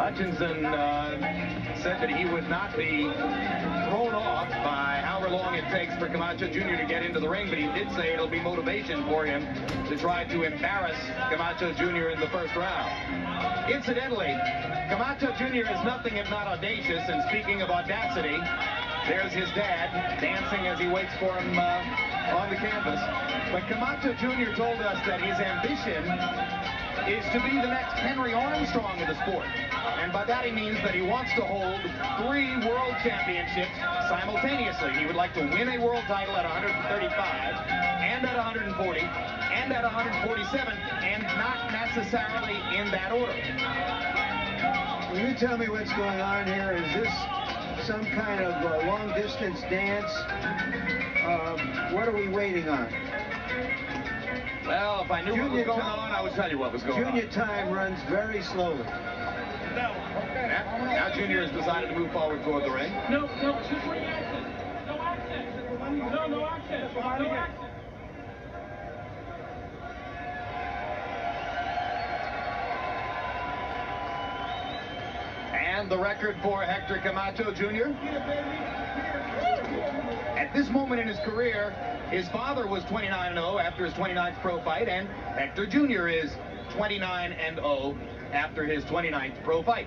Hutchinson said that he would not be thrown off by however long it takes for Camacho Jr. to get into the ring, but he did say it'll be motivation for him to try to embarrass Camacho Jr. in the first round. Incidentally, Camacho Jr. is nothing if not audacious, and speaking of audacity, there's his dad dancing as he waits for him on the canvas. But Camacho Jr. told us that his ambition is to be the next Henry Armstrong of the sport. And by that he means that he wants to hold 3 world championships simultaneously. He would like to win a world title at 135, and at 140, and at 147, and not necessarily in that order. Will you tell me what's going on here? Is this some kind of long-distance dance? What are we waiting on? Well, if I knew what was going on, I would tell you what was going on. Junior time runs very slowly. Now Junior has decided to move forward toward the ring. No, just reaction. No action. No action. No action. And the record for Hector Camacho Jr. At this moment in his career, his father was 29-0 after his 29th pro fight, and Hector Jr. is 29-0 after his 29th pro fight.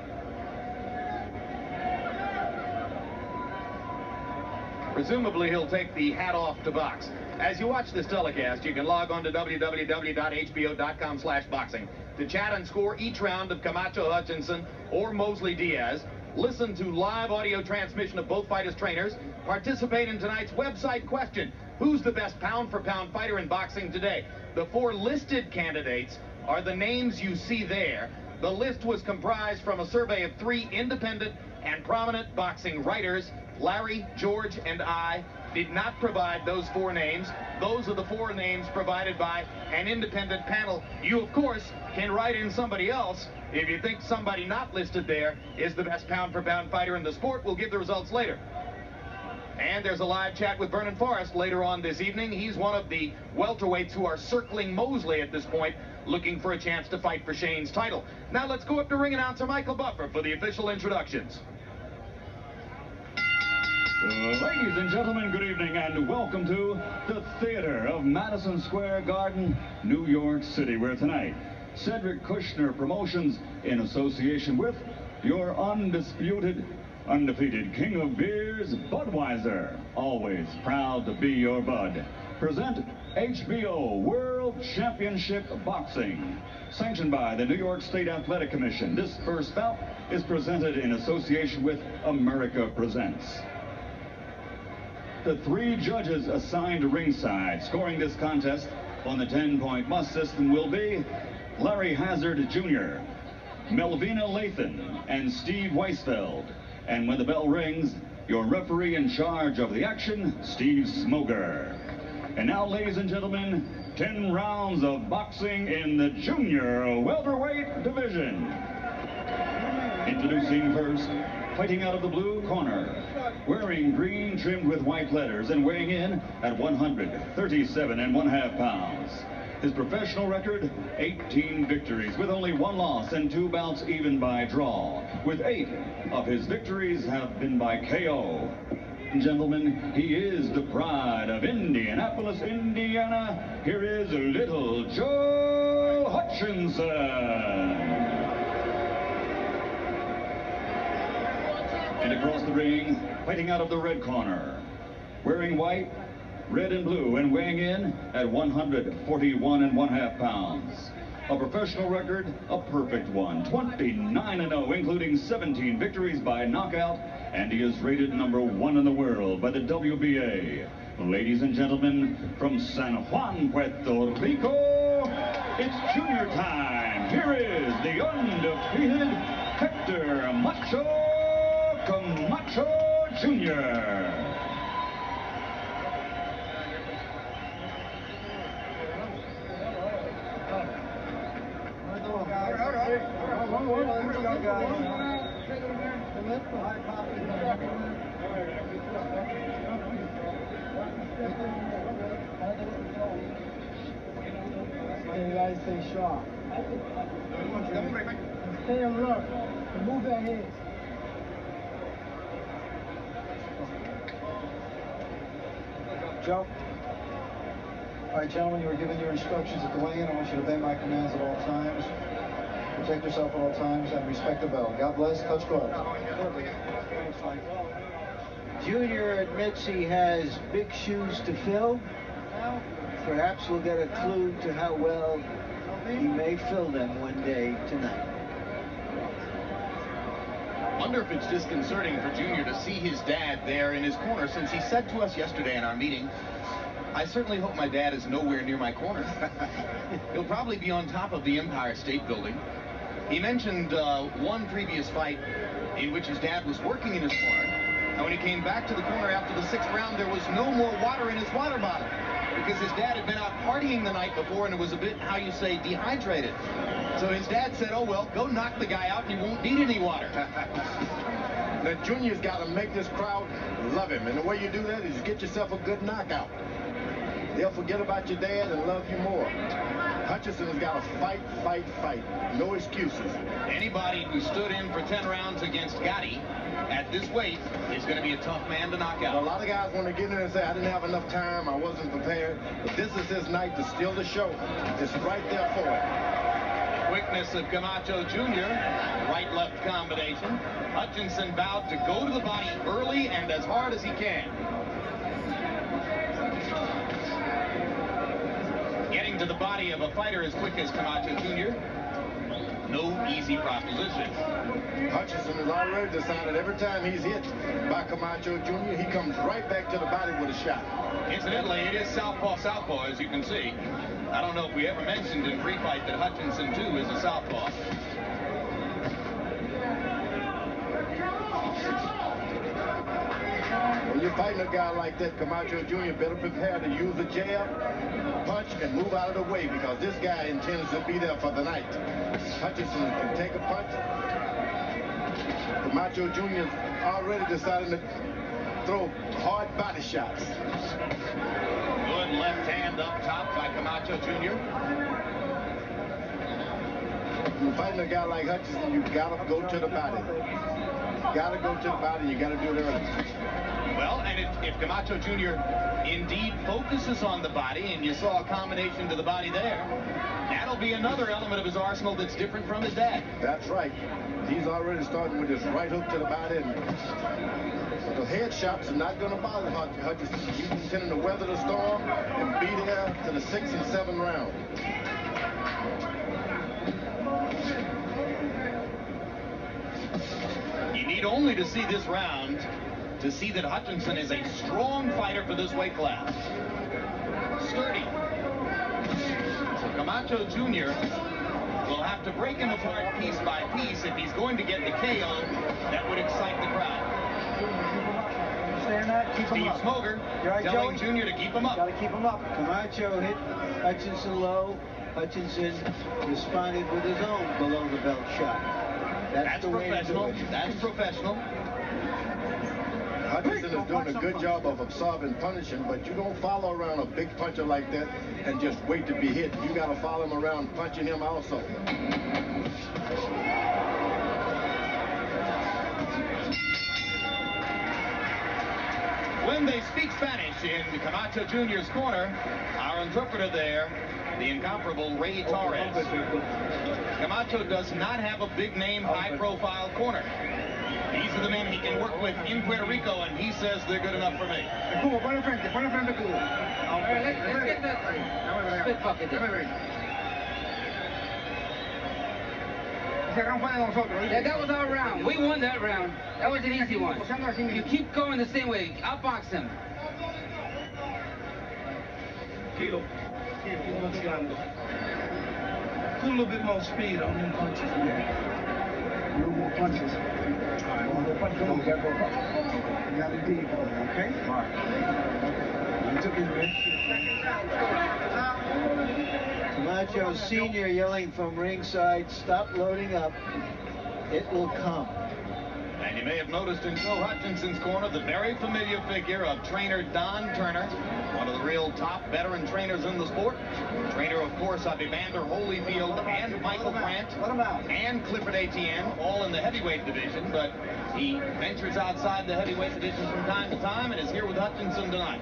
Presumably, he'll take the hat off to box. As you watch this telecast, you can log on to www.hbo.com/boxing to chat and score each round of Camacho Hutchinson or Mosley Diaz. Listen to live audio transmission of both fighters' trainers. Participate in tonight's website question. Who's the best pound-for-pound fighter in boxing today? The 4 listed candidates are the names you see there. The list was comprised from a survey of 3 independent and prominent boxing writers. Larry, George, and I did not provide those 4 names. Those are the 4 names provided by an independent panel. You, of course, can write in somebody else if you think somebody not listed there is the best pound-for-pound fighter in the sport. We'll give the results later. And there's a live chat with Vernon Forrest later on this evening. He's one of the welterweights who are circling Mosley at this point, looking for a chance to fight for Shane's title. Now let's go up to ring announcer Michael Buffer for the official introductions. Ladies and gentlemen, good evening and welcome to the Theater of Madison Square Garden, New York City, where tonight Cedric Kushner Promotions, in association with your undefeated king of beers, Budweiser, always proud to be your bud, present HBO World Championship Boxing, sanctioned by the New York State Athletic Commission. This first bout is presented in association with America Presents. The 3 judges assigned ringside scoring this contest on the 10-point must system will be Larry Hazard Jr., Melvina Lathan, and Steve Weisfeld. And when the bell rings, your referee in charge of the action, Steve Smoger. And now, ladies and gentlemen, 10 rounds of boxing in the junior welterweight division. Introducing first, fighting out of the blue corner, wearing green trimmed with white letters and weighing in at 137.5 pounds. His professional record, 18 victories with only 1 loss and 2 bouts even by draw, with 8 of his victories have been by KO. Gentlemen, he is the pride of Indianapolis, Indiana. Here is Little Joe Hutchinson. And across the ring, fighting out of the red corner, wearing white, red and blue, and weighing in at 141.5 pounds. A professional record, a perfect one, 29-0, including 17 victories by knockout, and he is rated #1 in the world by the WBA. Ladies and gentlemen, from San Juan, Puerto Rico, it's junior time. Here is the undefeated Hector Camacho Jr. You guys stay sharp. Stay alert. Move their heads. Joe? All right, gentlemen, you were given your instructions at the weigh-in. I want you to obey my commands at all times. Protect yourself at all times and respect the bell. God bless. Touch gloves. Junior admits he has big shoes to fill. Perhaps we'll get a clue to how well he may fill them one day tonight. I wonder if it's disconcerting for Junior to see his dad there in his corner, since he said to us yesterday in our meeting, "I certainly hope my dad is nowhere near my corner." He'll probably be on top of the Empire State Building. He mentioned one previous fight in which his dad was working in his corner, and when he came back to the corner after the 6th round, there was no more water in his water bottle, because his dad had been out partying the night before and it was a bit, how you say, dehydrated. So his dad said, "Oh well, go knock the guy out and you won't need any water." Now, Junior's got to make this crowd love him, and the way you do that is you get yourself a good knockout. They'll forget about your dad and love you more. Hutchinson has got to fight, fight, fight. No excuses. Anybody who stood in for 10 rounds against Gotti at this weight is going to be a tough man to knock out. A lot of guys want to get in there and say, "I didn't have enough time, I wasn't prepared." But this is his night to steal the show. It's right there for him. Quickness of Camacho Jr., right-left combination. Hutchinson vowed to go to the body early and as hard as he can. Getting to the body of a fighter as quick as Camacho Jr., no easy proposition. Hutchinson has already decided every time he's hit by Camacho Jr., he comes right back to the body with a shot. Incidentally, it is southpaw, as you can see. I don't know if we ever mentioned in pre-fight that Hutchinson, too, is a southpaw. When you're fighting a guy like that, Camacho Jr. better prepare to use a jab, punch, and move out of the way, because this guy intends to be there for the night. Hutchinson can take a punch. Camacho Jr. is already deciding to throw hard body shots. Good left hand up top by Camacho Jr. When you're fighting a guy like Hutchinson, you've got to go to the body. Got to go to the body. You got to do it early. Well, and if Camacho Jr. indeed focuses on the body, and you saw a combination to the body there, that'll be another element of his arsenal that's different from his dad. That's right. He's already starting with his right hook to the body, and the head shots are not going to bother Hutchinson. He's intending to weather the storm and be there to the 6th and 7th round. You need only to see this round to see that Hutchinson is a strong fighter for this weight class. Sturdy. So Camacho Jr. will have to break him apart piece by piece if he's going to get the KO that would excite the crowd. Steve Smoger telling Jr. to keep him up. Got to keep him up. Camacho hit Hutchinson low. Hutchinson responded with his own below-the-belt shot. That's professional. That's professional. Hutchinson is doing a good job of absorbing punishing, but you don't follow around a big puncher like that and just wait to be hit. You got to follow him around punching him also. When they speak Spanish in Camacho Jr.'s corner, our interpreter there, the incomparable Ray Torres. Camacho does not have a big-name, high-profile corner. These are the men he can work with in Puerto Rico, and he says they're good enough for me. Cubo, pon enfrente, Cubo. Let's get that spit bucket. That was our round. We won that round. That was an easy one. You keep going the same way. Outbox him. Kilo. Put a little bit more speed on them punches. A little more punches. All right, one more punch. Come on, you gotta go up. You got to deep, okay? All right. You took his wrist. Camacho Sr. yelling from ringside, "Stop loading up. It will come." And you may have noticed in Joe Hutchinson's corner the very familiar figure of trainer Don Turner, one of the real top veteran trainers in the sport. Trainer, of course, of Evander Holyfield and Michael Grant and Clifford Etienne, all in the heavyweight division, but he ventures outside the heavyweight division from time to time and is here with Hutchinson tonight.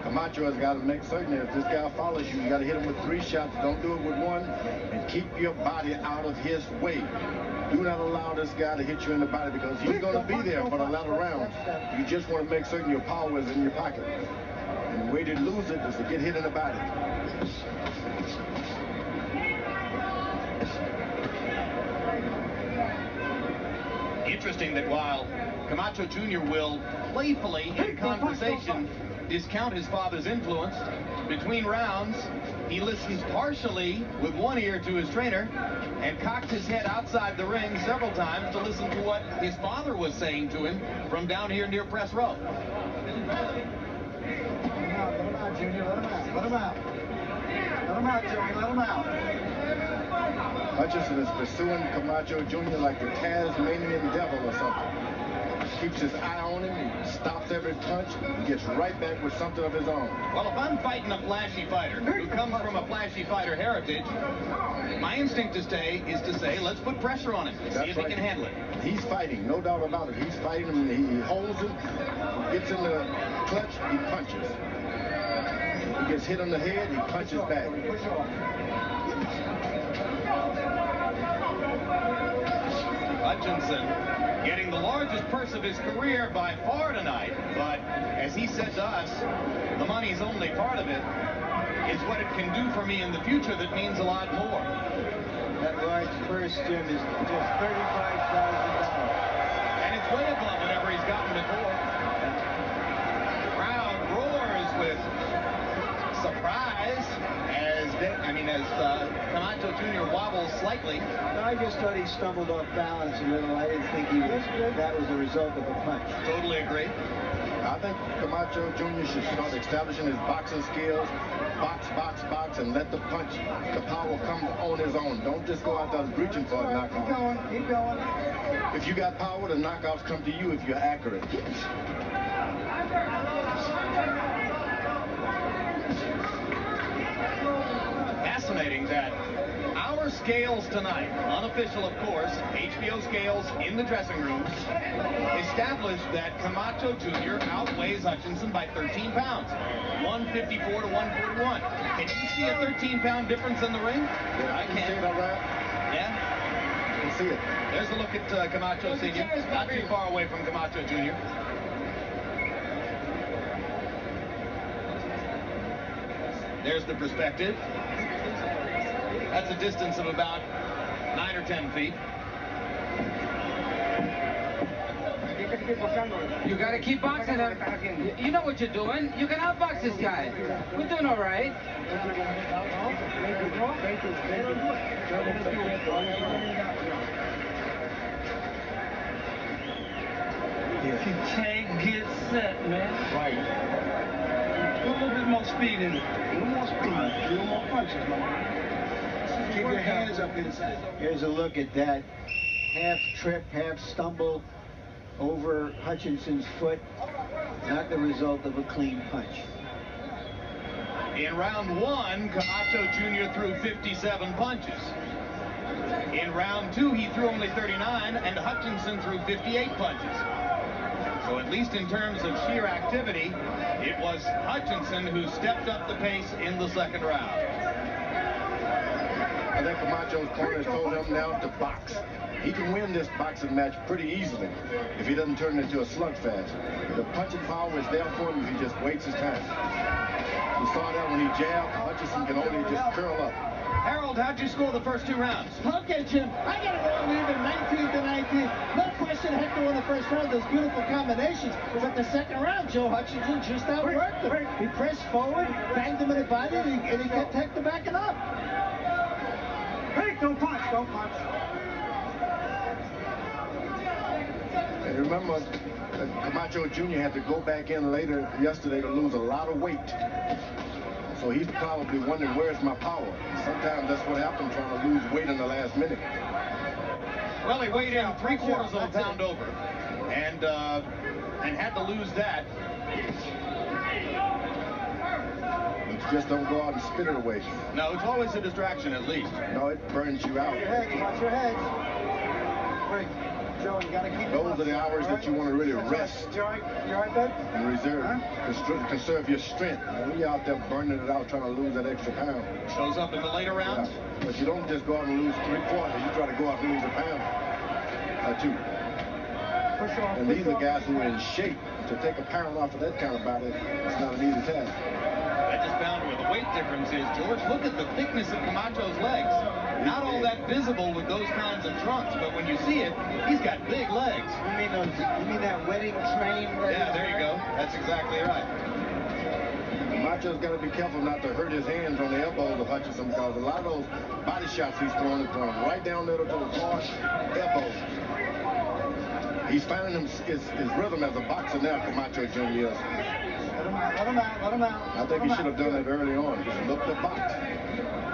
Camacho has got to make certain if this guy follows you, you got to hit him with 3 shots. Don't do it with 1, and keep your body out of his way. Do not allow this guy to hit you in the body because he's going to be there for a lot of rounds. You just want to make certain your power is in your pocket. And the way to lose it is to get hit in the body. Interesting that while Camacho Jr. will playfully, in conversation, discount his father's influence, between rounds, he listens partially with one ear to his trainer and cocked his head outside the ring several times to listen to what his father was saying to him from down here near press row. Let him out, Junior. Let him out. Let him out. Let him out, Joey. Let him out. Hutchinson is pursuing Camacho Jr. like the Tasmanian devil or something. Keeps his eye on him, he stops every punch, and gets right back with something of his own. Well, if I'm fighting a flashy fighter who comes from a flashy fighter heritage, my instinct is to say, let's put pressure on him and see if he can handle it. He's fighting, no doubt about it. He's fighting him, he holds him, gets in the clutch, he punches. He gets hit on the head, he punches back. Hutchinson getting the largest purse of his career by far tonight, but as he said to us, the money's only part of it. It's what it can do for me in the future that means a lot more. That large purse, Jim, is just $35,000. And it's way above whatever he's gotten before. The crowd roars with surprise as Camacho Jr. wobbles slightly. I just thought he stumbled off balance a little. I didn't think that was the result of a punch. Totally agree. I think Camacho Jr. should start establishing his boxing skills. Box, box, box, and let the punch, the power come on his own. Don't just go out there reaching for a knockout. Keep going, keep going. If you got power, the knockouts come to you if you're accurate. Fascinating that our scales tonight, unofficial of course, HBO scales in the dressing rooms, established that Camacho Jr. outweighs Hutchinson by 13 pounds, 154 to 141. Can you see a 13-pound difference in the ring? Yeah, I can. See it all right? Yeah? You can see it. There's a look at Camacho Sr., not too far away from Camacho Jr. There's the perspective. That's a distance of about 9 or 10 feet. You gotta keep boxing him. You know what you're doing. You can outbox this guy. We're doing all right. If you can't get set, man. Right. Put a little bit more speed in it. A little more speed. A little more punches, man. Keep your hands up inside. Here's a look at that half trip, half stumble over Hutchinson's foot. Not the result of a clean punch. In round 1, Camacho Jr. threw 57 punches. In round 2, he threw only 39, and Hutchinson threw 58 punches. So at least in terms of sheer activity, it was Hutchinson who stepped up the pace in the second round. I think Camacho's corner told him now to box. He can win this boxing match pretty easily if he doesn't turn it into a slugfest. The punching power is there for him if he just waits his time. We saw that when he jabbed, Hutchinson can only just curl up. Harold, how'd you score the first 2 rounds? Okay, Jim, I got to go even 19 to 19. No question Hector won the first round, those beautiful combinations. But the second round, Joe Hutchinson just outworked him. He pressed forward, banged him in the body, and he kept Hector backing up. Hey, don't punch, don't punch. And remember, Camacho Jr. had to go back in later yesterday to lose a lot of weight. So he's probably wondering, where's my power? Sometimes that's what happens trying to lose weight in the last minute. Well, he weighed in 3/4 of a pound over, and had to lose that. But just don't go out and spit it away. No, it's always a distraction at least. No, it burns you out. Watch your head. Watch your head. Wait, Joe, you got to keep Those are the hours that you want to really rest You all right, bud? and reserve, conserve your strength. When you're out there burning it out, trying to lose that extra pound. Shows up in the later rounds. Yeah. But you don't just go out and lose 3/4. You try to go out and lose a pound or two. Push off. And these are guys who are in shape. To take a pound off of that kind of body, it's not an easy task. I just found where the weight difference is, George. Look at the thickness of Camacho's legs. Not all that visible with those kinds of trunks, but when you see it, he's got big legs. You mean that wedding train? Yeah, there you go. That's exactly right. Camacho's got to be careful not to hurt his hands on the elbows of Hutchinson, because a lot of those body shots he's throwing is going right down there to the hard elbows. He's finding his rhythm as a boxer now, Camacho Jr. is. Let him out. I think he should have done it early on. Just look to box.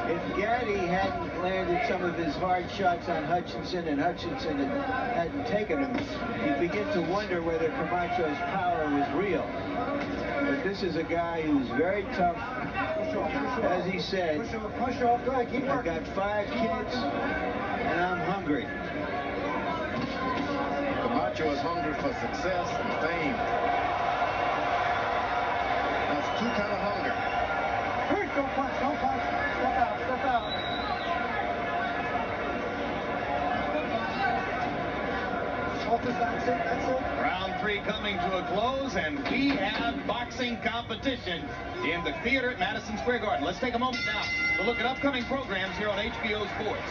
If Gaddy hadn't landed some of his hard shots on Hutchinson and Hutchinson hadn't taken him, you'd begin to wonder whether Camacho's power was real. But this is a guy who's very tough. As he said, Push off. Go ahead. Keep I've working. got 5 kids and I'm hungry. Camacho is hungry for success and fame. That's 2 kind of hunger. Don't punch. Step out. Focus, that's it. Round 3 coming to a close, and we have boxing competition in the theater at Madison Square Garden. Let's take a moment now to look at upcoming programs here on HBO Sports.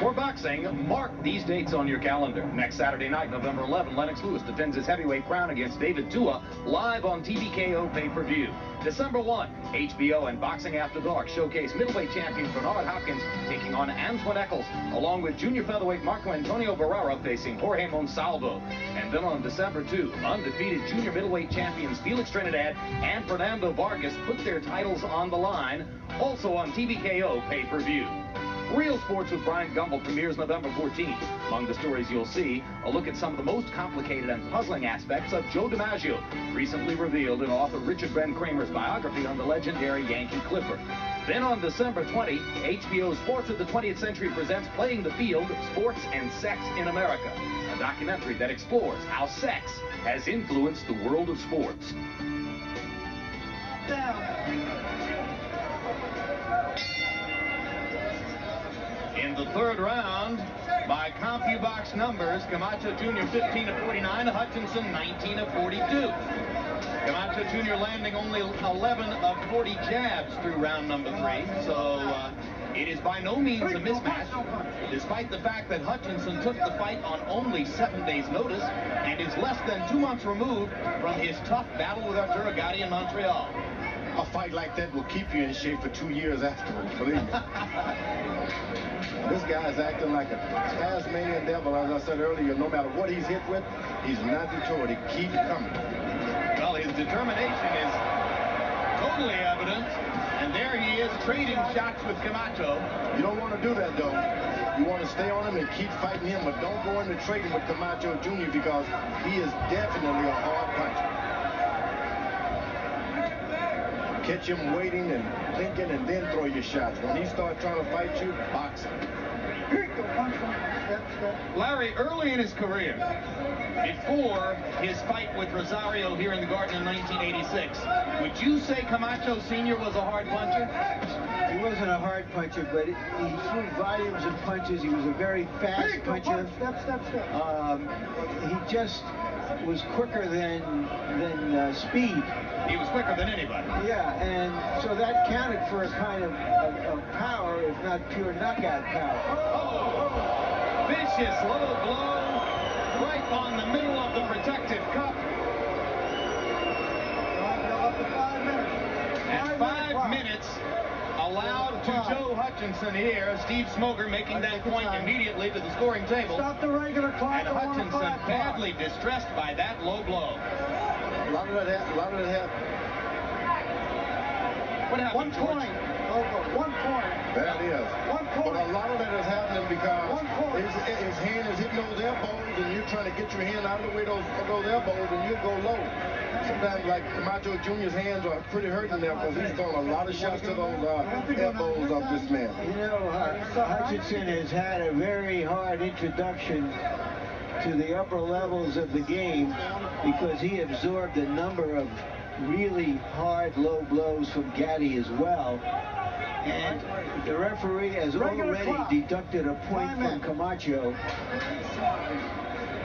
For boxing, mark these dates on your calendar. Next Saturday night, November 11, Lennox Lewis defends his heavyweight crown against David Tua live on TVKO pay-per-view. December 1, HBO and Boxing After Dark showcase middleweight champion Bernard Hopkins taking on Antoine Eccles, along with junior featherweight Marco Antonio Barrera facing Jorge Monsalvo. And then on December 2, undefeated junior middleweight champions Felix Trinidad and Fernando Vargas put their titles on the line, also on TVKO pay-per-view. Real Sports with Brian Gumbel premieres November 14th. Among the stories you'll see, a look at some of the most complicated and puzzling aspects of Joe DiMaggio, recently revealed in author Richard Ben Kramer's biography on the legendary Yankee Clipper. Then on December 20, HBO Sports of the 20th Century presents Playing the Field, Sports and Sex in America, a documentary that explores how sex has influenced the world of sports. In the 3rd round, by CompuBox numbers, Camacho Jr. 15 of 49, Hutchinson 19 of 42. Camacho Jr. landing only 11 of 40 jabs through round number 3, so it is by no means a mismatch, despite the fact that Hutchinson took the fight on only 7 days' notice and is less than 2 months removed from his tough battle with Arturo Gatti in Montreal. A fight like that will keep you in shape for 2 years afterwards, believe me. This guy's acting like a Tasmanian devil, as I said earlier. No matter what he's hit with, he's not deterred. He keeps coming. Well, his determination is totally evident, and there he is trading shots with Camacho. You don't want to do that, though. You want to stay on him and keep fighting him, but don't go into trading with Camacho Jr. because he is definitely a hard puncher. Catch him waiting and thinking and then throw your shots. When he starts trying to fight you, box him. Larry, early in his career, before his fight with Rosario here in the Garden in 1986, would you say Camacho Sr. was a hard puncher? He wasn't a hard puncher, but he threw volumes of punches. He was a very fast puncher. He just was quicker than speed. He was quicker than anybody. Yeah, and so that counted for a kind of power, if not pure knockout power. Oh, vicious low blow right on the middle of the protective cup. And 5 minutes allowed to Joe Hutchinson here. Steve Smoger making that point immediately to the scoring table. Stop the regular clock. And Hutchinson badly distressed by that low blow. A lot of that happened. What happened, 1 point. George? low blow. 1 point. That is. 1 point. But a lot of that is happening because 1 point. his hand is hitting those elbows, and you're trying to get your hand out of the way of those elbows, and you go low. Sometimes, like Camacho Jr.'s hands are pretty hurting there because he's throwing a lot of shots to those elbows of this man. You know, Hutchinson has had a very hard introduction to the upper levels of the game because he absorbed a number of really hard low blows from Gaddy as well. And the referee has already deducted a point from Camacho.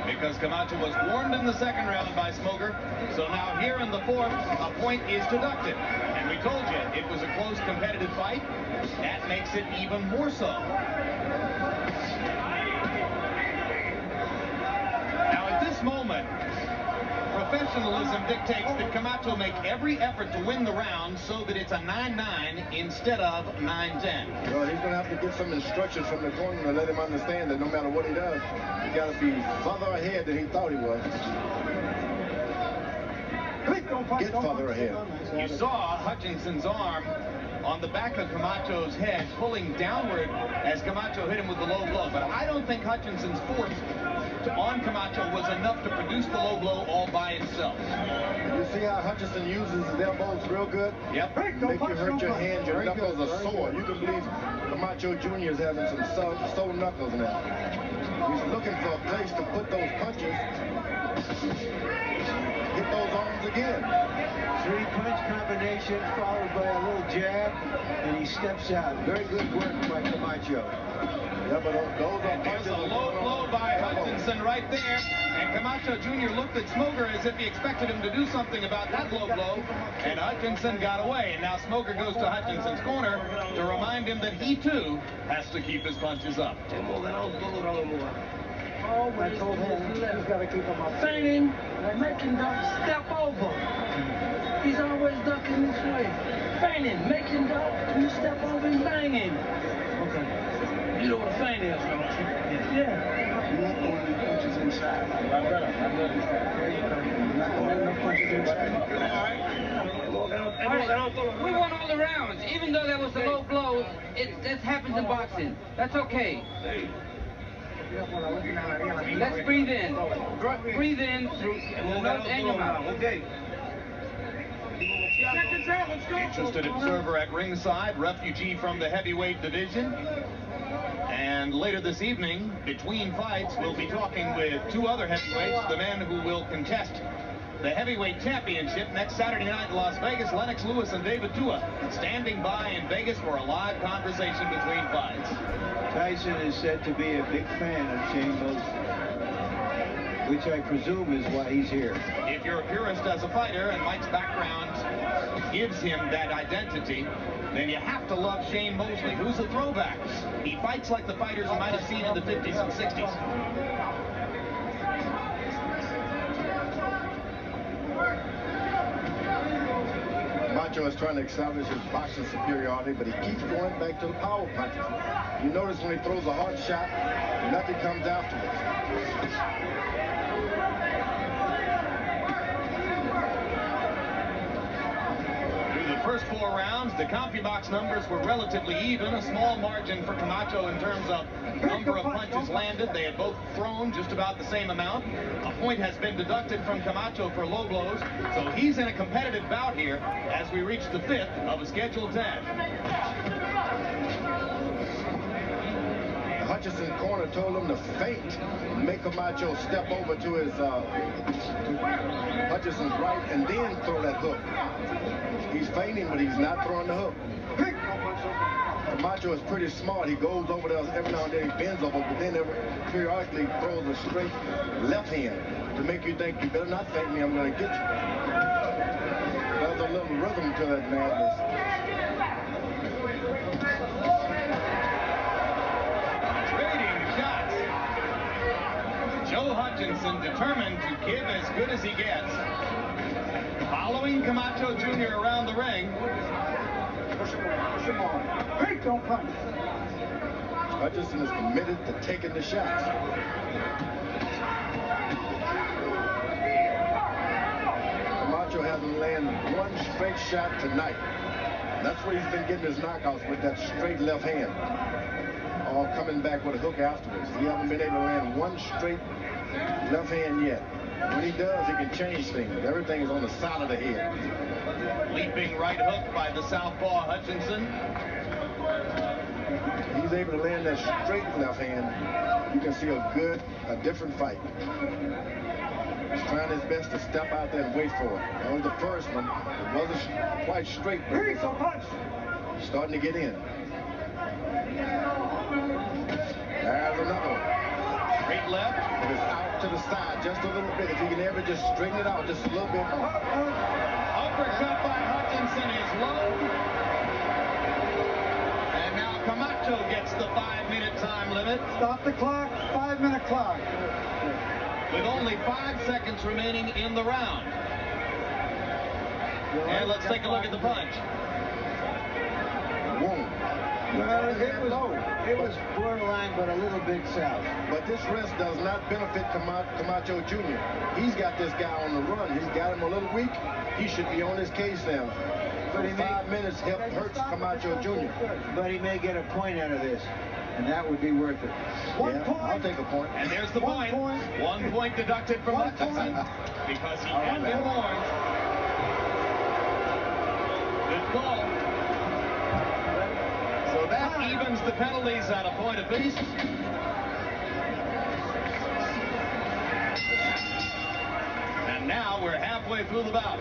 Because Camacho was warned in the second round by Smoker. So now here in the fourth, a point is deducted. And we told you it was a close competitive fight. That makes it even more so. Now at this moment, professionalism dictates that Camacho make every effort to win the round so that it's a 9-9 instead of 9-10. Well, he's going to have to get some instructions from the corner to let him understand that no matter what he does, he got to be further ahead than he thought he was. Get further ahead. You saw Hutchinson's arm on the back of Camacho's head pulling downward as Camacho hit him with the low blow. But I don't think Hutchinson's force on Camacho was enough to produce the low blow all by itself. You see how Hutchinson uses his elbows real good? Yep. Make you hurt your hand, your knuckles are sore. You can believe Camacho Jr. is having some sore knuckles now. He's looking for a place to put those punches. Hit those arms again. 3-punch combination followed by a little jab, and he steps out. Very good work by Camacho. Yeah, but those are There's a low blow by Hutchinson right there. And Camacho Jr. looked at Smoker as if he expected him to do something about that low blow. And Hutchinson got away. And now Smoker goes to Hutchinson's corner to remind him that he, too, has to keep his punches up. I told him he's got to keep him up. Feint him, make him step over. He's always ducking this way. Feint him, make him duck, and you step over and bang him. Okay. You know what a feint is, don't you? Yeah. You're not throwing the punches inside. There you go. You're not throwing the punches inside. All right. We won all the rounds. Even though there was a low blow, that happens in boxing. That's okay. Let's breathe in. Breathe in through your nose and your mouth. Okay. Interested observer at ringside, refugee from the heavyweight division. And later this evening, between fights, we'll be talking with two other heavyweights, the men who will contest the heavyweight championship next Saturday night in Las Vegas. Lennox Lewis and David Tua standing by in Vegas for a live conversation between fights. Tyson is said to be a big fan of Shane Mosley, which I presume is why he's here. If you're a purist as a fighter and Mike's background gives him that identity, then you have to love Shane Mosley, who's a throwback. He fights like the fighters you might have seen in the 50s and 60s. Camacho is trying to establish his boxing superiority, but he keeps going back to the power punches. You notice when he throws a hard shot, nothing comes afterwards. Through the first 4 rounds, the CompuBox numbers were relatively even, a small margin for Camacho in terms of number of punches landed. They had both thrown just about the same amount. A point has been deducted from Camacho for low blows, so he's in a competitive bout here as we reach the 5th of a scheduled 10. The Hutchinson corner told him to feint, make Camacho step over to his Hutchinson's right and then throw that hook. He's feinting, but he's not throwing the hook. Camacho is pretty smart. He goes over there every now and then, he bends over, but then periodically throws a straight left hand to make you think, you better not feint me, I'm going to get you. There's a little rhythm to that madness. Joe Hutchinson determined to give as good as he gets. Following Camacho Jr. around the ring. Push him on. Hey, don't punch. Hutchinson is committed to taking the shots. Camacho has doesn't land one straight shot tonight. That's where he's been getting his knockouts, with that straight left hand. All coming back with a hook afterwards. He hasn't been able to land one straight left hand yet. When he does, he can change things. Everything is on the side of the head. Leaping right hook by the southpaw Hutchinson. He's able to land that straight left hand. You can see a different fight. He's trying his best to step out there and wait for it. That was the first one. It wasn't quite straight, but it's starting to get in. There's another one. Straight left. It is out to the side just a little bit. If he can ever just straighten it out just a little bit. Uppercut by Hutchinson is low. And now Camacho gets the 5-minute time limit. Stop the clock, 5-minute clock. With only 5 seconds remaining in the round. And let's take a look at the punch. Boom. Well, it was borderline, but a little bit south. But this rest does not benefit Camacho Jr. He's got this guy on the run. He's got him a little weak. He should be on his case now. But 5 minutes hurts Camacho Jr. But he may get a point out of this, and that would be worth it. I'll take a point. And there's the point. 1 point deducted from Hutchinson because he had been warned. Good call. So that evens the penalties at a point apiece. And now we're halfway through the bout.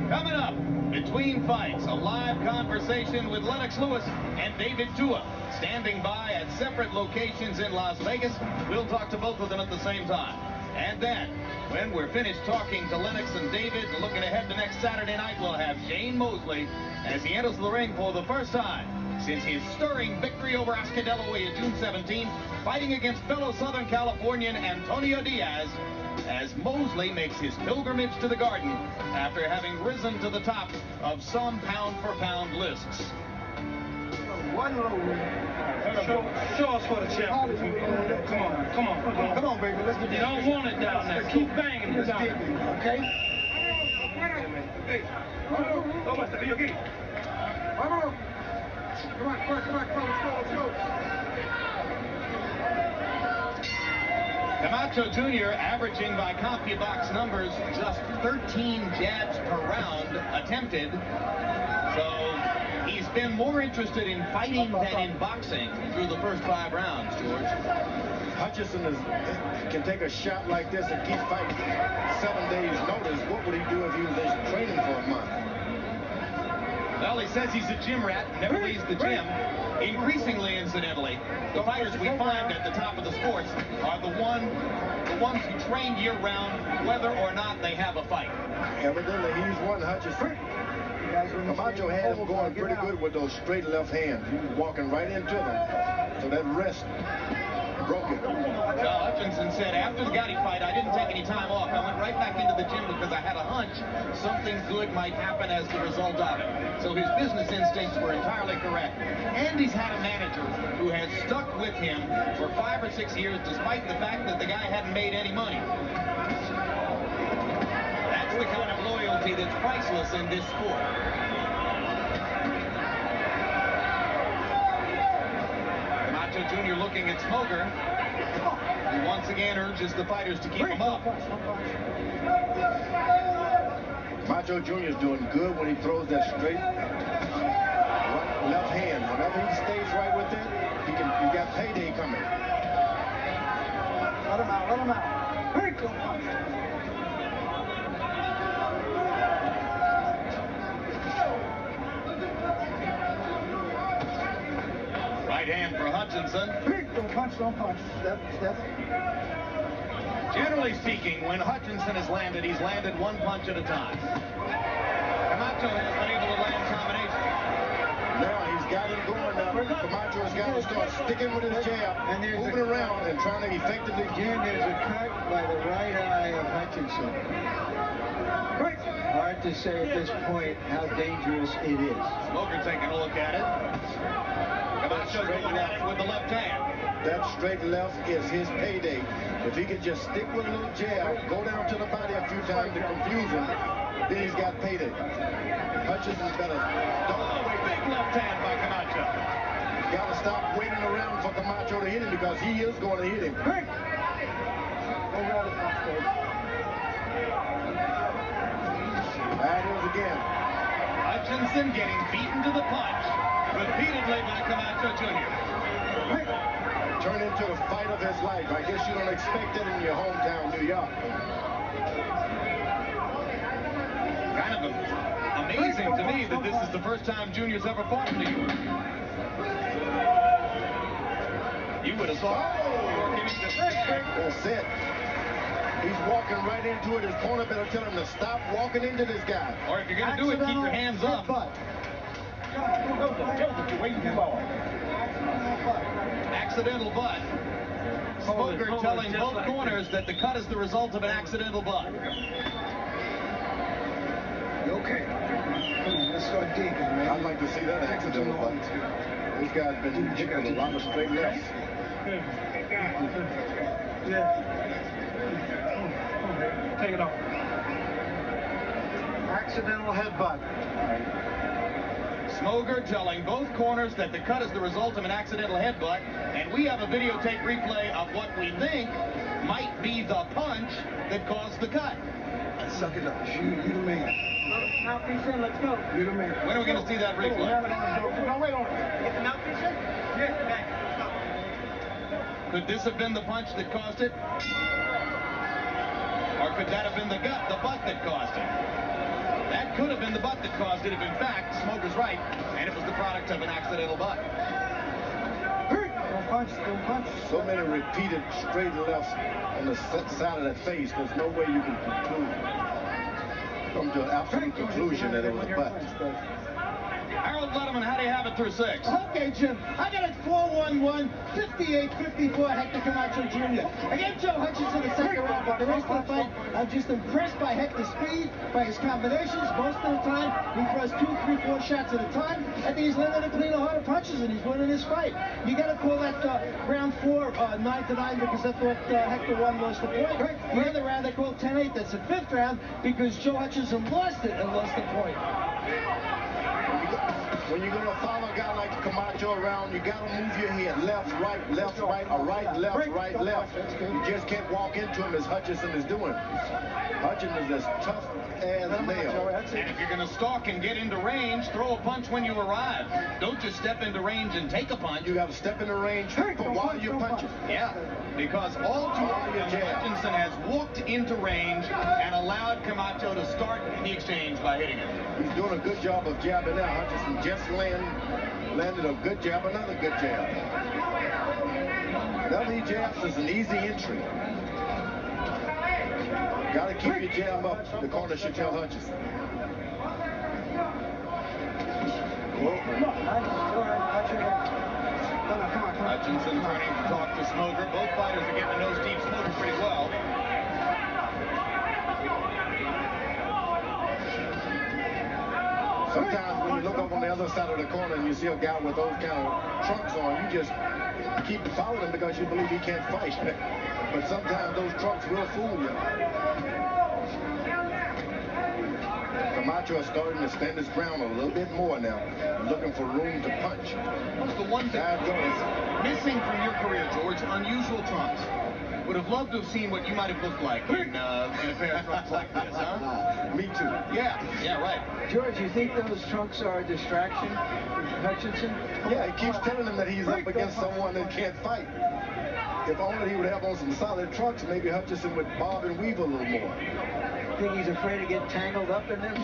Coming up, between fights, a live conversation with Lennox Lewis and David Tua, standing by at separate locations in Las Vegas. We'll talk to both of them at the same time. And then, when we're finished talking to Lennox and David and looking ahead to next Saturday night, we'll have Shane Mosley as he enters the ring for the first time since his stirring victory over Ascadello at June 17, fighting against fellow Southern Californian Antonio Diaz, as Mosley makes his pilgrimage to the Garden after having risen to the top of some pound-for-pound lists. Show us for the champ. Come on, baby. Let's get. You don't want it down there. Keep banging it down. Okay? Hey, come on, let's go. Camacho Jr. averaging by CompuBox numbers just 13 jabs per round attempted. So he's been more interested in fighting than in boxing through the first 5 rounds, George. Hutchinson can take a shot like this and keep fighting 7 days notice. What would he do if he was just training for a month? Well, he says he's a gym rat, never leaves the gym. Increasingly, incidentally, the fighters we find at the top of the sports are the ones who train year-round, whether or not they have a fight. Evidently, he's one Hutchinson. Camacho had him going pretty good with those straight left hands. He was walking right into them. So that wrist broke it. Well, Hutchinson said, after the Gotti fight, I didn't take any time off. I went right back into the gym because I had a hunch something good might happen as the result of it. So his business instincts were entirely correct. And he's had a manager who has stuck with him for 5 or 6 years, despite the fact that the guy hadn't made any money. That's the kind of loyalty that's priceless in this sport. Camacho Jr. looking at Smoker, who once again urges the fighters to keep him up. Camacho Jr. is doing good when he throws that straight left hand. Whenever he stays right with it, you got payday coming. Let him out. Right hand for Hutchinson. Don't punch. Step. Generally speaking, when Hutchinson has landed, he's landed 1 punch at a time. Camacho has been able to land combinations. Now he's got him going now. Camacho has got to start sticking with his jab, and moving around and trying to effectively Again, there's a cut by the right eye of Hutchinson. Hard to say at this point how dangerous it is. Smoker taking a look at it. Camacho going at it with the left hand. that straight left is his payday. If he could just stick with a little jab, go down to the body a few times to confuse him, then he's got payday. Hutchinson's better. Big left hand by Camacho. Got to stop waiting around for Camacho to hit him because he is going to hit him. There it is again. Hutchinson getting beaten to the punch repeatedly by Camacho Jr. Turn into a fight of his life. I guess you don't expect it in your hometown, New York. Kind of amazing to me that this is the first time Junior's ever fought in New York. You would have thought. That's it. He's walking right into it. His corner better tell him to stop walking into this guy. Or if you're going to do it, keep your hands up. Accidental butt. Smoker telling both corners that the cut is the result of an accidental butt. Okay. Let's start digging, man. I'd like to see that accidental butt. This guy's been hit with a lot of straight lefts. Take it off. Accidental headbutt. Smoger telling both corners that the cut is the result of an accidental headbutt, and we have a videotape replay of what we think might be the punch that caused the cut. Suck it up. You the man. Mouthpiece in, let's go. You the man. When are we going to see that replay? No, wait on it. Get the mouthpiece in? Yeah, back. Could this have been the punch that caused it? Or could that have been the butt that caused it? That could have been the butt that caused it if, in fact, Smoker's right, and it was the product of an accidental butt. Don't punch, don't punch. So many repeated straight lefts on the side of that face, there's no way you can come to an absolute conclusion that it was a butt. Harold Letterman, how do you have it through 6? Okay, Jim. I got it 4-1-1, 58-54, Hector Camacho Jr. Again, Joe Hutchinson in the second round. But the rest of the fight, I'm just impressed by Hector's speed, by his combinations. Most of the time, he throws 2, 3, 4 shots at a time. I think he's limited between the harder punches, and he's winning this fight. You got to call that round 4 9-9 because that's what Hector won, lost the point. The other round, they called 10-8. That's the 5th round because Joe Hutchinson lost it and lost the point. When you're going to follow a guy like Camacho around, you got to move your head left, right, or right, left, right, left. You just can't walk into him as Hutchinson is doing. Hutchinson is as tough as nail. And if you're going to stalk and get into range, throw a punch when you arrive. Don't just step into range and take a punch. You got to step into range while you're punching. Yeah, because all too often Hutchinson has walked into range and allowed Camacho to start the exchange by hitting him. He's doing a good job of jabbing now. Hutchinson just landed a good jab, another good jab. Now these jabs is an easy entry. Got to keep your jab up, the corner should tell Hutchinson. Hutchinson turning to talk to Smoger. Both fighters are getting to know Steve Smoger pretty well. Sometimes when you look up on the other side of the corner and you see a guy with those kind of trunks on, you just keep following him because you believe he can't fight. But sometimes those trunks will fool you. Camacho is starting to stand his ground a little bit more now, looking for room to punch. What's the one thing missing from your career, George? Unusual trunks. Would have loved to have seen what you might have looked like in a pair of trunks like this, huh? Me too. Yeah, right. George, you think those trunks are a distraction, Hutchinson? Yeah, he keeps telling him that he's up against someone that can't fight. If only he would have on some solid trunks, maybe Hutchinson would bob and weave a little more. Think he's afraid of getting tangled up in them?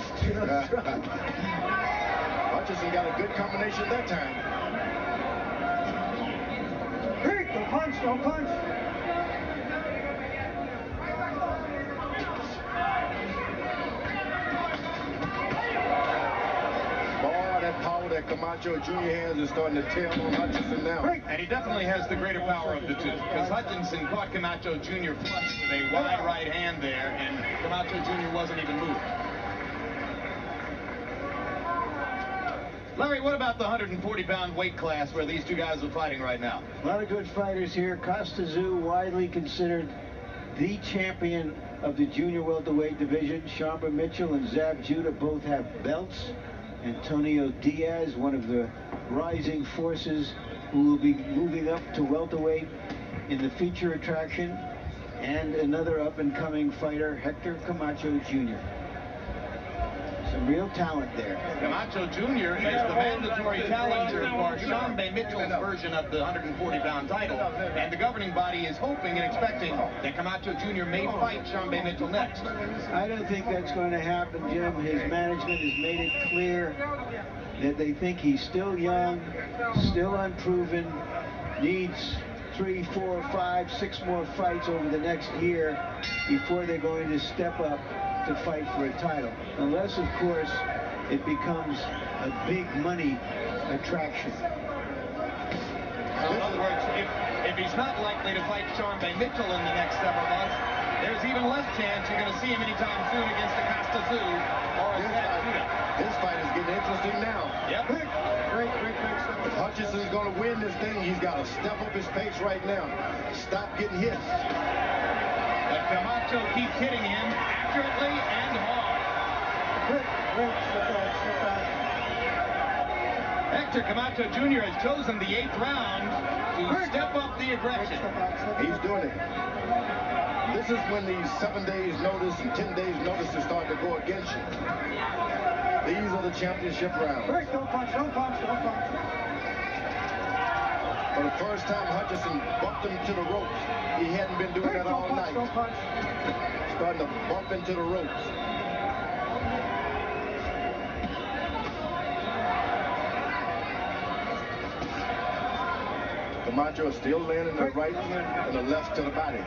Hutchinson got a good combination that time. Don't punch, don't punch. That power that Camacho Jr. has is starting to tell on Hutchinson now. And he definitely has the greater power of the two, because Hutchinson caught Camacho Jr. flush with a wide right hand there, and Camacho Jr. wasn't even moving. Larry, what about the 140-pound weight class where these two guys are fighting right now? A lot of good fighters here. Costa Tszyu, widely considered the champion of the junior welterweight division. Sharma Mitchell and Zab Judah both have belts. Antonio Diaz, one of the rising forces who will be moving up to welterweight in the feature attraction. And another up-and-coming fighter, Hector Camacho Jr. Some real talent there. Camacho Jr. is the mandatory challenger for Sharma Mitchell's version of the 140-pound title, and the governing body is hoping and expecting that Camacho Jr. may fight Sharma Mitchell next. I don't think that's going to happen, Jim. His management has made it clear that they think he's still young, still unproven, needs 3, 4, 5, 6 more fights over the next year before they're going to step up to fight for a title. Unless, of course, it becomes a big money attraction. So in other words, if he's not likely to fight Sharma Mitchell in the next several months, there's even less chance you're going to see him anytime soon against the Costa Tszyu or a Zab Judah. This fight is getting interesting now. Yep. If Hutchinson's going to win this thing, he's got to step up his pace right now. Stop getting hit. But Camacho keeps hitting him accurately and hard. Hector Camacho Jr. has chosen the 8th round to step up the aggression. He's doing it. This is when these 7 days notice and 10 days notices start to go against you. These are the championship rounds. Don't punch, don't punch, don't punch. For the first time, Hutchinson bumped him to the ropes. He hadn't been doing that all night. Don't punch. Starting to bump into the ropes. Camacho is still landing the right and the left to the body.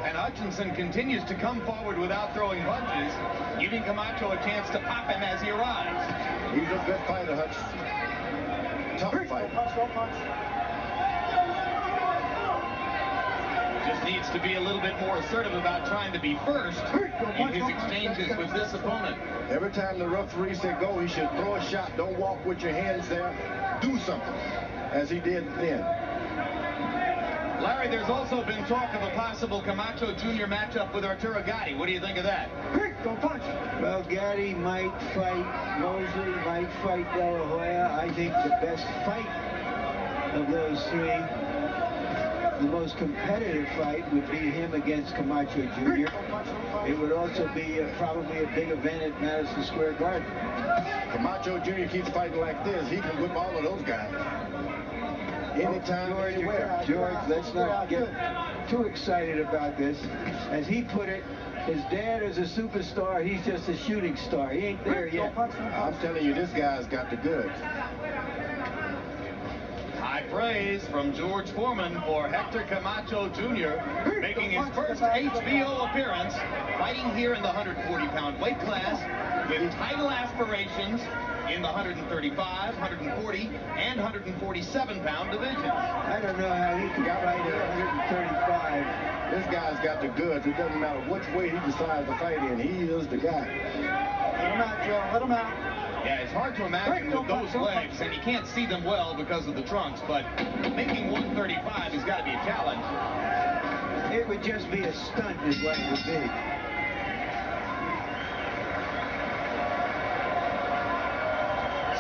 And Hutchinson continues to come forward without throwing punches, giving Camacho a chance to pop him as he arrives. He's a good fighter, Hutchinson. Tough fighter. Don't punch. Just needs to be a little bit more assertive about trying to be first in his exchanges with this opponent. Every time the referee said go, he should throw a shot. Don't walk with your hands there. Do something, as he did then. Larry, there's also been talk of a possible Camacho Jr. matchup with Arturo Gatti. What do you think of that? Don't punch. Well, Gatti might fight Mosley, might fight De La Hoya. I think the best fight of those three, the most competitive fight, would be him against Camacho Jr. It would also be probably a big event at Madison Square Garden. Camacho Jr. keeps fighting like this. He can whip all of those guys. Anytime, anywhere. George, let's not get too excited about this. As he put it, his dad is a superstar. He's just a shooting star. He ain't there yet. I'm telling you, this guy's got the goods. High praise from George Foreman for Hector Camacho Jr. making his first HBO appearance, fighting here in the 140-pound weight class with title aspirations in the 135, 140, and 147-pound division. I don't know how he can fight at 135. This guy's got the goods. It doesn't matter which way he decides to fight in. He is the guy. Let him out, Joe. Let him out. Yeah, it's hard to imagine with those legs, and you can't see them well because of the trunks, but making 135 has got to be a challenge. It would just be a stunt is what it would be.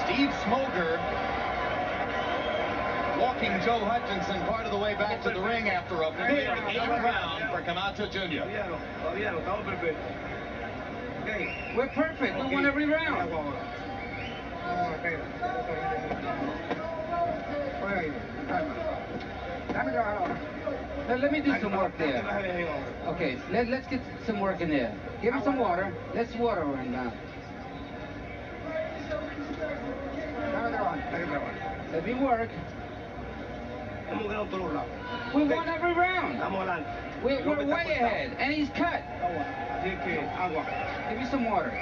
Steve Smoger walking Joe Hutchinson part of the way back to the ring after a big 8th round for Camacho Jr. We're perfect. We won every round. Let me do some work there. Okay, let's get some work in there. Give me some water. Let's water him down. Let me work. We won every round. We're way ahead, and he's cut. Give me some water.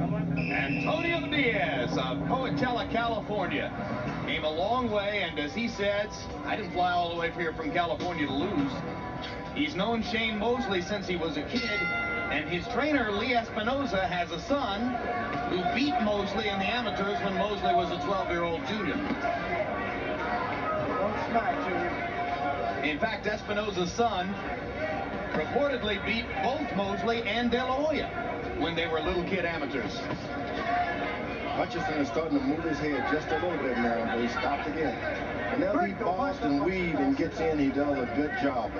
Antonio Diaz of Coachella, California, came a long way, and as he says, I didn't fly all the way here from California to lose. He's known Shane Mosley since he was a kid, And his trainer, Lee Espinoza, has a son who beat Mosley in the amateurs when Mosley was a 12-year-old junior. Don't smack, Junior. In fact, Espinoza's son reportedly beat both Mosley and De La Hoya when they were little kid amateurs. Hutchinson is starting to move his head just a little bit now, but he stopped again. Whenever he bobs and weaves and gets in, he does a good job.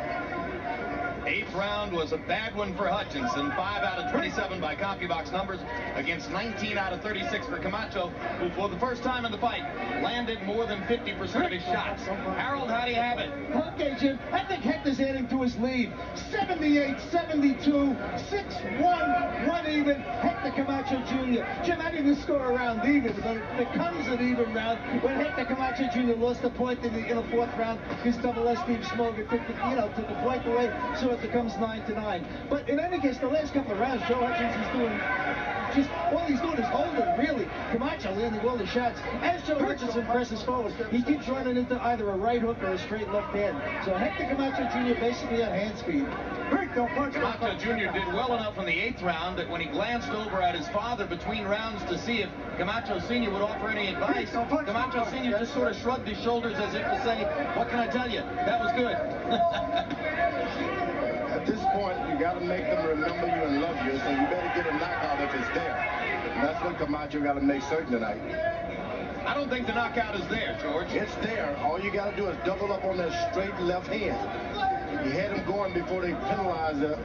8th round was a bad one for Hutchinson. 5 out of 27 by CompuBox numbers against 19 out of 36 for Camacho, who for the first time in the fight landed more than 50% of his shots. Harold, how do you have it? Okay, Jim, I think Hector's adding to his lead. 78-72, 6-1, 1 even. Hector Camacho Jr. Jim, I didn't score a round even, but it becomes an even round when Hector Camacho Jr. lost a point in the 4th round because Double S Steve Smoger took the point away, so it becomes 9-9. But in any case, the last couple of rounds, Joe Hutchinson's doing just all he's doing is holding, really. Camacho landing all the shots. As Joe Hutchinson presses forward, he keeps running into either a right hook or a straight left hand. So Hector Camacho Jr. basically on hand speed. Camacho Jr. did well enough in the 8th round that when he glanced over at his father between rounds to see if Camacho Sr. would offer any advice, Camacho Sr. just sort of shrugged his shoulders as if to say, what can I tell you? That was good. At this point, you got to make them remember you and love you, so you better get a knockout if it's there. And that's what Camacho got to make certain tonight. I don't think the knockout is there, George. It's there. All you got to do is double up on that straight left hand. He had him going before they penalized the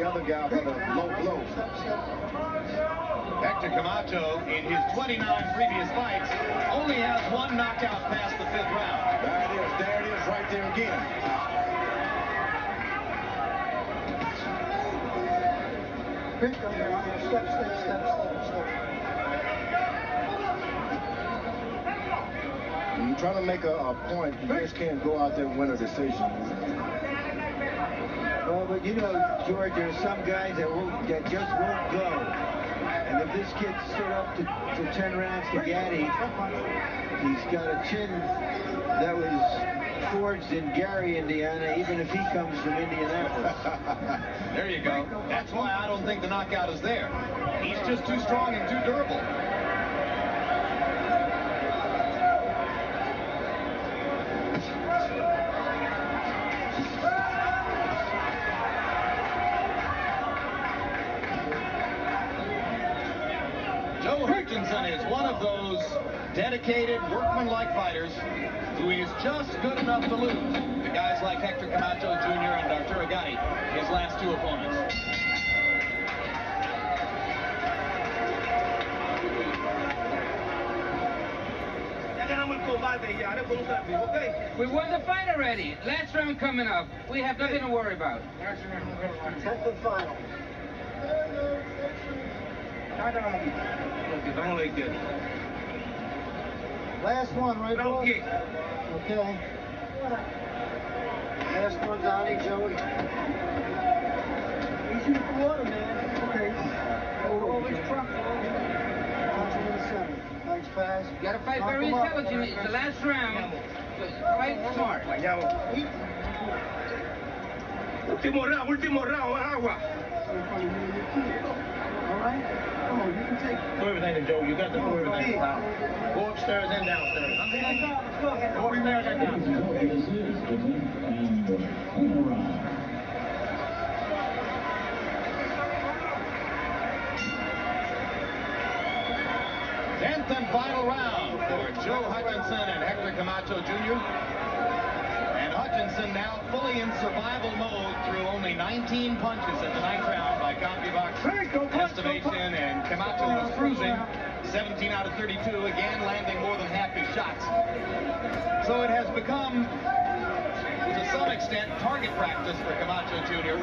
other guy for the low blow. Hector Camacho, in his 29 previous fights, only has 1 knockout past the 5th round. There it is, right there again. Step. When you're trying to make a point, you just can't go out there and win a decision. Well, but you know, George, there are some guys that just won't go. And if this kid stood up to 10 rounds to Gaddy, he's got a chin that was forged in Gary, Indiana, even if he comes from Indianapolis. There you go. That's why I don't think the knockout is there. He's just too strong and too durable. Joe Hutchinson is one of those dedicated, workmanlike fighters who is just good enough to lose to guys like Hector Camacho Jr. and Arturo Gatti, his last 2 opponents. We won the fight already. Last round coming up. We have nothing to worry about. 10th and final. Last one, right, boss? Okay. Last one, Donnie, Joey. Easy to water, man. Okay. Always truck. Punch him in the center. Nice pass. You gotta fight very intelligently. It's the last round. Fight smart. Último round, agua. All right? Come on, you can take it. Do everything, Joe. You got to do everything. Go upstairs and downstairs. Let's go. Go upstairs and downstairs. And final round for Joe Hutchinson and Hector Camacho Jr. And Hutchinson now fully in survival mode through only 19 punches in the 9th round by CompuBox estimation, and Camacho was cruising 17 out of 32, again landing more than half his shots. So it has become, to some extent, target practice for Camacho Jr.,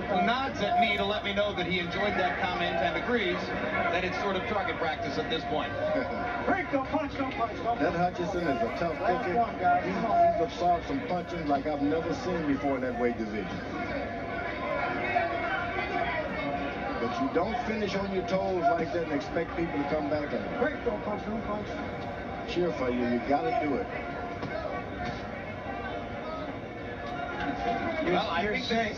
who nods at me to let me know that he enjoyed that comment and agrees that it's sort of target practice at this point. Don't punch. That Hutchinson is a tough cookie. He's absorbed some punching like I've never seen before in that weight division. But you don't finish on your toes like that and expect people to come back and Don't punch. cheer for you. You got to do it. You're saying,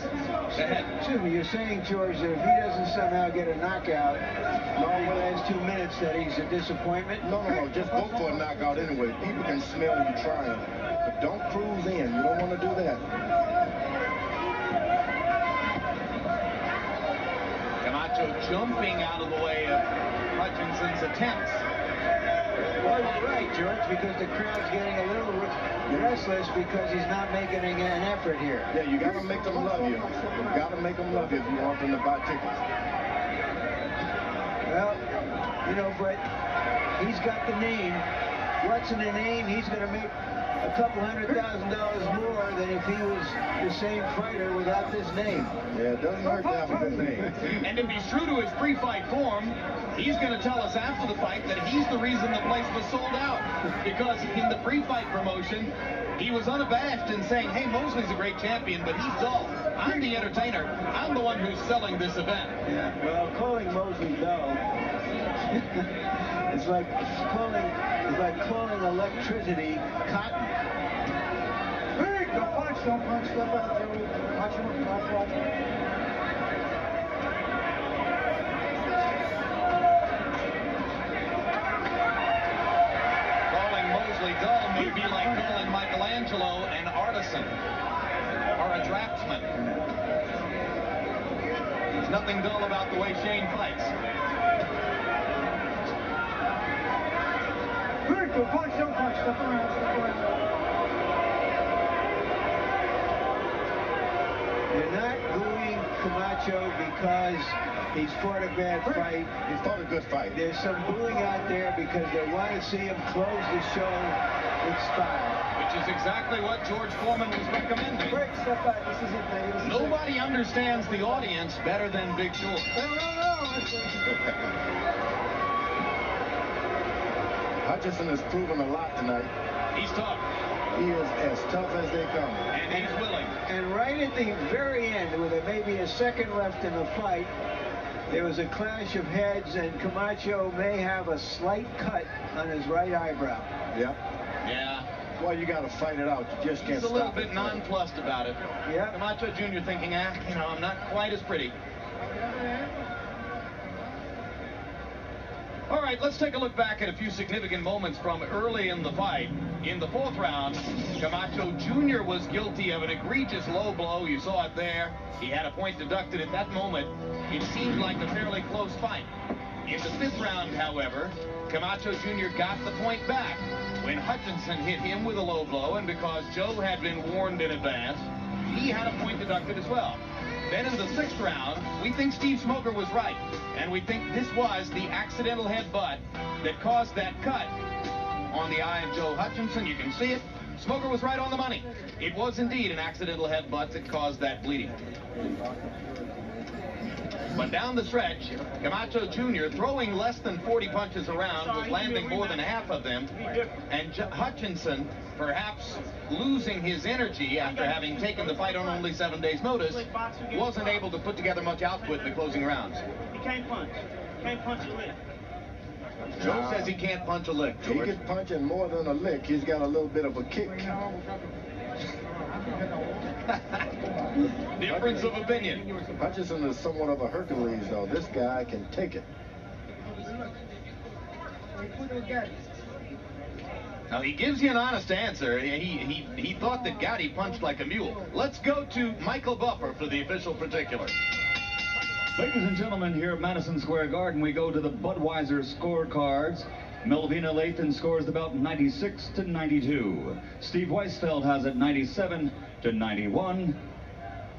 excuse me, you're saying, George, that if he doesn't somehow get a knockout in the last 2 minutes, that he's a disappointment? No, just go for a knockout anyway. People can smell you trying. But don't cruise in. You don't want to do that. Camacho jumping out of the way of Hutchinson's attempts. Well, you're right, George, because the crowd's getting a little restless because he's not making an effort here. Yeah, you got to make them love you. You got to make them love you if you want them to buy tickets. Well, you know, but he's got the name. What's in the name? He's going to make a couple $100,000 more than if he was the same fighter without this name. Yeah, it doesn't hurt to have a good name. And if he's true to his pre-fight form, he's going to tell us after the fight that he's the reason the place was sold out. Because in the pre-fight promotion, he was unabashed in saying, hey, Mosley's a great champion, but he's dull. I'm the entertainer. I'm the one who's selling this event. Yeah, well, calling Mosley dull, it's like calling electricity cotton. Hey, don't punch, step out, Joey. Watch him, watch him. Calling Mosley dull may be like calling Michelangelo an artisan or a draftsman. There's nothing dull about the way Shane fights. Punch, don't punch, step around. You're not booing Camacho because he's fought a bad fight. He fought a good fight. There's some booing out there because they want to see him close the show with style. Which is exactly what George Foreman was recommending. Break, step back, this is it, baby. Nobody understands the audience better than Big George. No. Hutchinson has proven a lot tonight. He's tough. He is as tough as they come. And he's willing. And right at the very end, with maybe a second left in the fight, there was a clash of heads, and Camacho may have a slight cut on his right eyebrow. Yep. Yeah. Well, you got to fight it out. You just can't He's a stop little it. bit nonplussed about it. Yeah. Camacho Jr. thinking, I'm not quite as pretty. All right, let's take a look back at a few significant moments from early in the fight. In the fourth round, Camacho Jr. was guilty of an egregious low blow. You saw it there. He had a point deducted at that moment. It seemed like a fairly close fight. In the fifth round, however, Camacho Jr. got the point back when Hutchinson hit him with a low blow, and because Joe had been warned in advance, he had a point deducted as well. Then in the sixth round, we think Steve Smoker was right, and we think this was the accidental headbutt that caused that cut on the eye of Joe Hutchinson. You can see it. Smoker was right on the money. It was indeed an accidental headbutt that caused that bleeding. But down the stretch, Camacho Jr. throwing less than 40 punches around was landing more than half of them, and Hutchinson perhaps losing his energy after having taken the fight on only 7 days' notice, wasn't able to put together much output in the closing rounds. He can't punch. Can't punch a lick. Joe says he can't punch a lick, He George. can punch in more than a lick. He's got a little bit of a kick. Difference of opinion. Hutchinson is somewhat of a Hercules, though. This guy can take it. Now, he gives you an honest answer. He thought that Gatti punched like a mule. Let's go to Michael Buffer for the official particulars. Ladies and gentlemen, here at Madison Square Garden, we go to the Budweiser scorecards. Melvina Lathan scores the bout 96 to 92. Steve Weisfeld has it 97 to 91.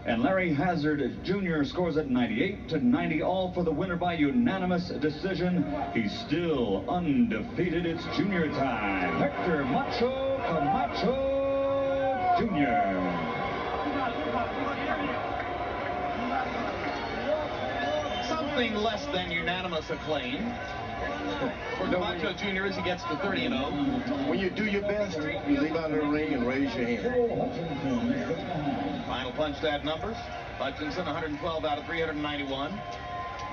And Larry Hazard Jr. scores at 98 to 90, all for the winner by unanimous decision. He's still undefeated. It's junior time. Hector Macho Camacho Jr. Something less than unanimous acclaim for Camacho Jr. as he gets to 30-0. When you do your best, you leave out of the ring and raise your hand. Final punch stat numbers. Hutchinson 112 out of 391.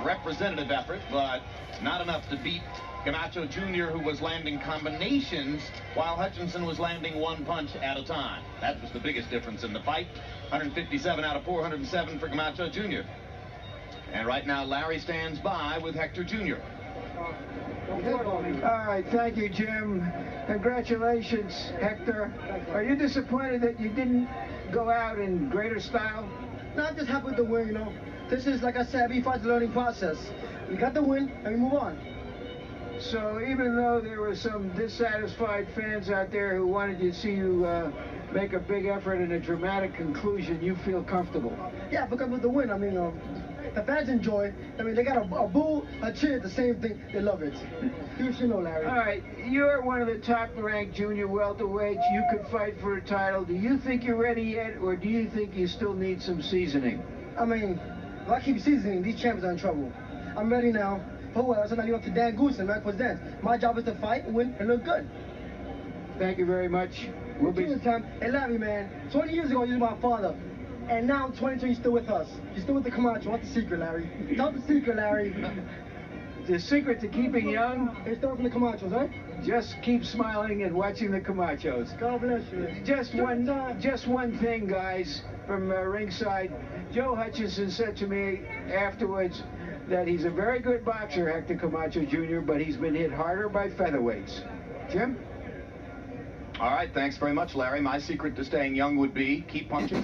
Representative effort, but not enough to beat Camacho Jr., who was landing combinations while Hutchinson was landing one punch at a time. That was the biggest difference in the fight. 157 out of 407 for Camacho Jr. And right now, Larry stands by with Hector Jr. All right, thank you, Jim. Congratulations, Hector. Are you disappointed that you didn't go out in greater style? No, I'm just happy with the win, you know. This is, like I said, every fight's a learning process. We got the win, and we move on. So even though there were some dissatisfied fans out there who wanted to see you make a big effort and a dramatic conclusion, you feel comfortable? Yeah, because with the win, I mean, the fans enjoy it. I mean, they got a boo, a cheer, the same thing. They love it. You should know, Larry. All right, you're one of the top-ranked junior welterweights. You could fight for a title. Do you think you're ready yet, or do you think you still need some seasoning? I mean, if I keep seasoning, these champions are in trouble. I'm ready now. For what? I'm not even up to Dan Goose and Mac was dance. My job is to fight, win, and look good. Thank you very much. We'll be in time. Hey, Larry, man, 20 years ago, you was my father. And now, 22, you're still with us. You're still with the Camacho. What's the secret, Larry? Tell the secret, Larry. The secret to keeping young? It's still from the Camachos, right? Just keep smiling and watching the Camachos. God bless you. Just one thing, guys, from ringside. Joe Hutchinson said to me afterwards that he's a very good boxer, Hector Camacho Jr., but he's been hit harder by featherweights. Jim? All right, thanks very much, Larry. My secret to staying young would be keep punching.